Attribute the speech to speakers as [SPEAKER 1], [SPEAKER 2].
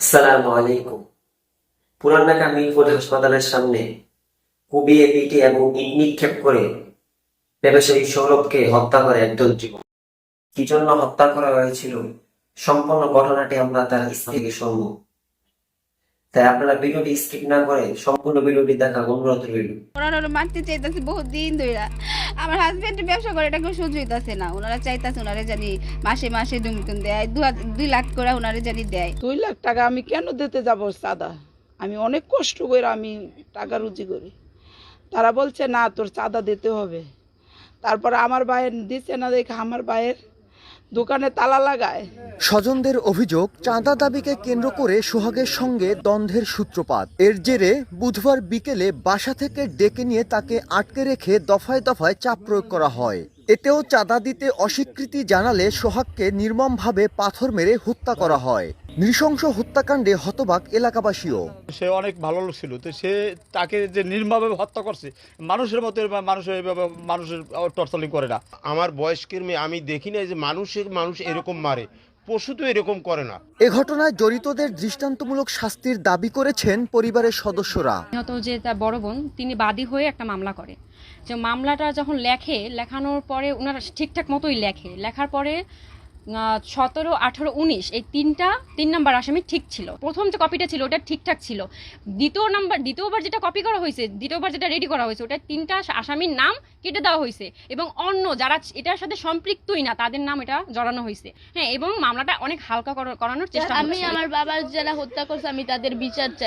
[SPEAKER 1] আসসালামু আলাইকুম। পুরান ঢাকা মিরপুর হাসপাতালের সামনে কুপিয়ে পিটিয়ে এবং ইট নিক্ষেপ করে ব্যবসায়ী সৌরভকে হত্যা করে একদল যুবক। কি জন্য হত্যা করা হয়েছিল সম্পূর্ণ ঘটনাটি আমরা তার কাছ থেকে শুনবো। তাই আপনারা ভিডিওটি স্কিপ না করে সম্পূর্ণ ভিডিওটি দেখার অনুরোধ রইল।
[SPEAKER 2] ওনারা মারতে চাইতেছে বহুত দিন ধরে। আমার হাজবেন্ড ব্যবসা করে, এটা কেউ সহ্য হইতাছে না। ওনারা চাইতেছে ওনারা জানি মাসে মাসে দুমটুন দেয়, 2 লাখ করে ওনারা জানি দেয়।
[SPEAKER 3] 2 লাখ টাকা আমি কেন দিতে যাব চাঁদা? আমি অনেক কষ্ট করে আমি টাকা রুজি করি। তারা বলছে না তোর চাঁদা দিতে হবে। তারপরে আমার ভাইয়ের দিচ্ছে না দেখে আমার ভাইয়ের দোকানে তালা লাগায়।
[SPEAKER 4] স্বজনদের অভিযোগ, চাঁদা দাবিকে কেন্দ্র করে সোহাগের সঙ্গে দ্বন্দ্বের সূত্রপাত। এর জেরে বুধবার বিকেলে বাসা থেকে ডেকে নিয়ে তাকে আটকে রেখে দফায় দফায় চাপ প্রয়োগ করা হয়। এতেও চাঁদা দিতে অস্বীকৃতি জানালে সোহাগকে নির্মমভাবে পাথর মেরে হত্যা করা হয়। নৃশংস হত্যাকাণ্ডে হতবাক এলাকাবাসীও।
[SPEAKER 5] সে অনেক ভালো লোক ছিল, তো সে তাকে যে নির্মমভাবে হত্যা করছে, মানুষের মতো মানুষের টর্চারিং করে না।
[SPEAKER 6] আমার বয়স্কের মেয়ে, আমি দেখি না যে মানুষ এরকম মারে, পশু তো এরকম করে না।
[SPEAKER 4] এ ঘটনায় জড়িতদের দৃষ্টান্তমূলক শাস্তির দাবি করেছেন পরিবারের সদস্যরা।
[SPEAKER 7] নিহত যে তার বড় বোন, তিনি বাদী হয়ে একটা মামলা করে। যে মামলাটা যখন লেখানোর পরে ওনারা ঠিকঠাক মতোই লেখার পরে 17, 18, 19 এই তিন নাম্বার আসামি ঠিক ছিল। প্রথম যে কপিটা ছিল ওটা ঠিকঠাক ছিল। দ্বিতীয়বার যেটা কপি করা হয়েছে, দ্বিতীয়বার যেটা রেডি করা হয়েছে, ওটা 3টা আসামির নাম কেটে দেওয়া হয়েছে এবং অন্য যারা এটার সাথে সম্পৃক্তই না তাদের নাম এটা জড়ানো হয়েছে। হ্যাঁ, এবং মামলাটা অনেক হালকা করানোর চেষ্টা
[SPEAKER 8] আমি
[SPEAKER 7] হচ্ছে।
[SPEAKER 8] আমার বাবার যারা হত্যা করছে আমি তাদের বিচার চাই।